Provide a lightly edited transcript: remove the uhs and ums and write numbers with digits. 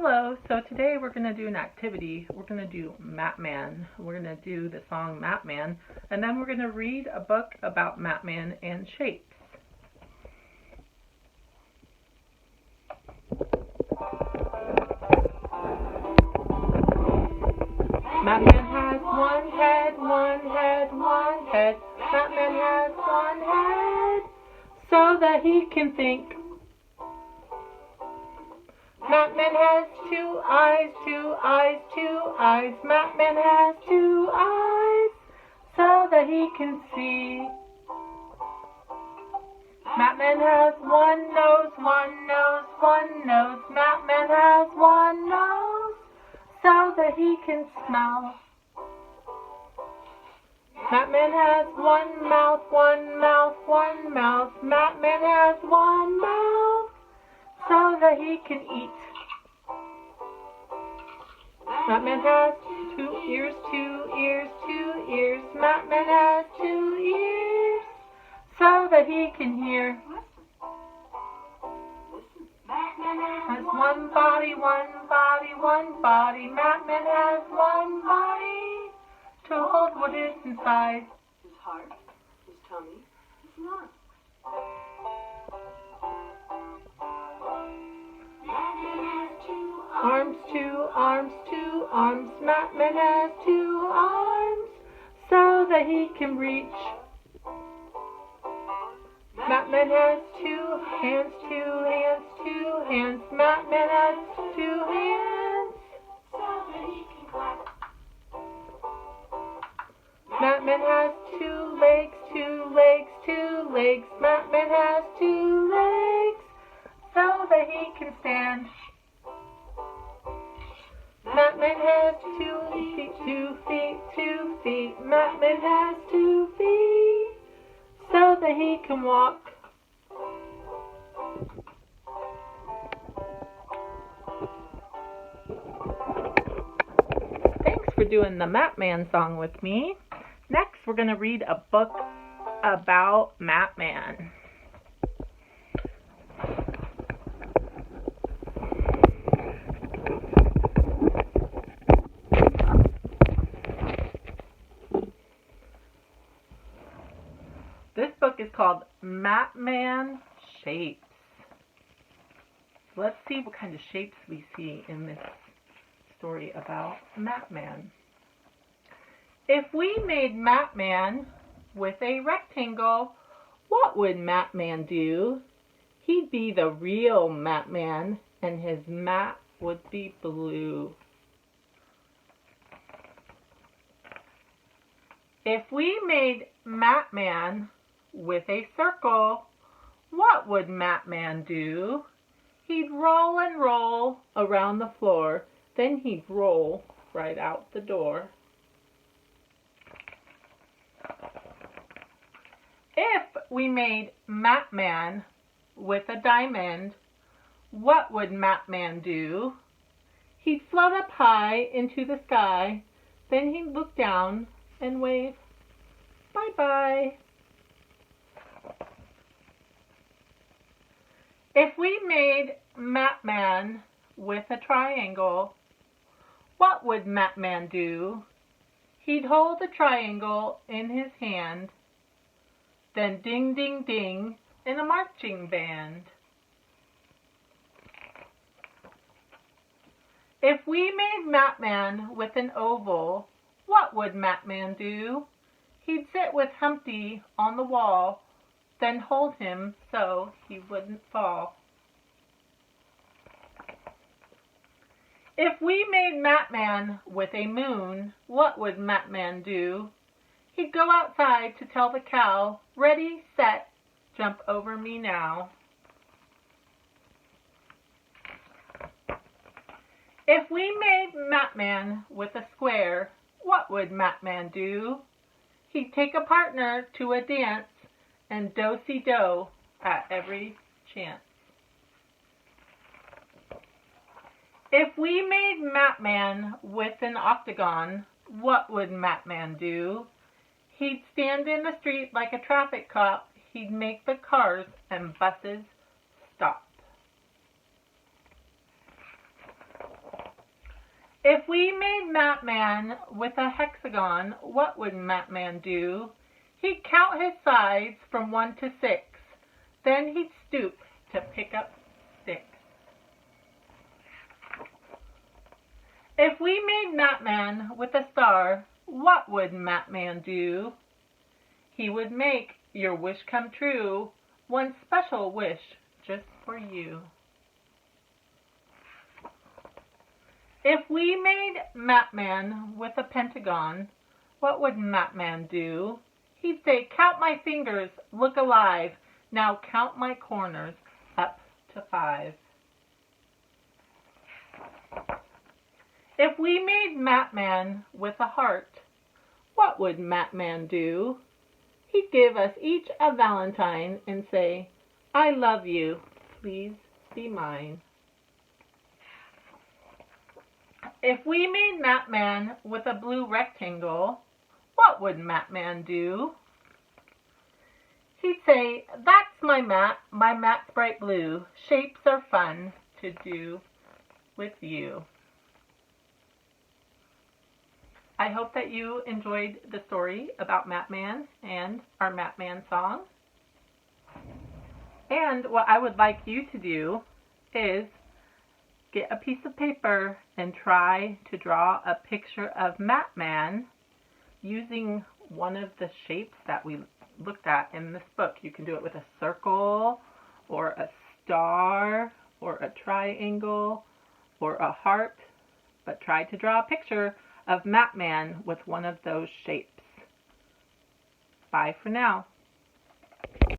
Hello, so today we're going to do an activity. We're going to do Mapman. We're going to do the song Mapman, and then we're going to read a book about Mapman and shapes. Mapman has one head, one head, one head. Mapman has one head, so that he can think. Mapman has two eyes, two eyes, two eyes. Mapman has two eyes, so that he can see. Mapman has one nose, one nose, one nose. Mapman has one nose, so that he can smell. Mapman has one mouth, one mouth, one mouth. Mapman has one mouth, so that he can eat. Mapman has two ears, two ears, two ears. Mapman has two ears, so that he can hear. Has one body, one body, one body. Mapman has one body to hold what is inside. His heart, his tummy, his lungs. Arms, two arms, two arms. Mapman has two arms, so that he can reach. Mapman has two hands, two hands, two hands. Mapman has two hands, so that he can clap. Mapman has two legs, two legs, two legs. Mapman has two legs, so that he can stand. Mapman has 2 feet, 2 feet, 2 feet. Mapman has 2 feet, so that he can walk. Thanks for doing the Mapman song with me. Next, we're going to read a book about Mapman. This book is called Mapman Shapes. So let's see what kind of shapes we see in this story about Mapman. If we made Mapman with a rectangle, what would Mapman do? He'd be the real Mapman, and his map would be blue. If we made Mapman with a circle, what would Mapman do? He'd roll and roll around the floor, then he'd roll right out the door. If we made Mapman with a diamond, what would Mapman do? He'd float up high into the sky, then he'd look down and wave bye-bye. If we made Mapman with a triangle, what would Mapman do? He'd hold the triangle in his hand, then ding, ding, ding in a marching band. If we made Mapman with an oval, what would Mapman do? He'd sit with Humpty on the wall, then hold him so he wouldn't fall. If we made Mapman with a moon, what would Mapman do? He'd go outside to tell the cow, ready, set, jump over me now. If we made Mapman with a square, what would Mapman do? He'd take a partner to a dance and do-si-do at every chance. If we made Mapman with an octagon, what would Mapman do? He'd stand in the street like a traffic cop. He'd make the cars and buses stop. If we made Matman with a hexagon, what would Matman do? He'd count his sides from 1 to 6. Then he'd stoop to pick up sticks. If we made Matman with a star, what would Matman do? He would make your wish come true, one special wish just for you. If we made Matman with a pentagon, what would Matman do? He'd say, count my fingers, look alive, now count my corners up to 5. If we made Matman with a heart, what would Matman do? He'd give us each a valentine and say, I love you, please be mine. If we made Matman with a blue rectangle, what would Matman do? He'd say, that's my mat's bright blue. Shapes are fun to do with you. I hope that you enjoyed the story about Matman and our Matman song. And what I would like you to do is get a piece of paper and try to draw a picture of Matman using one of the shapes that we looked at in this book. You can do it with a circle or a star or a triangle or a heart, but try to draw a picture of Matman with one of those shapes. Bye for now.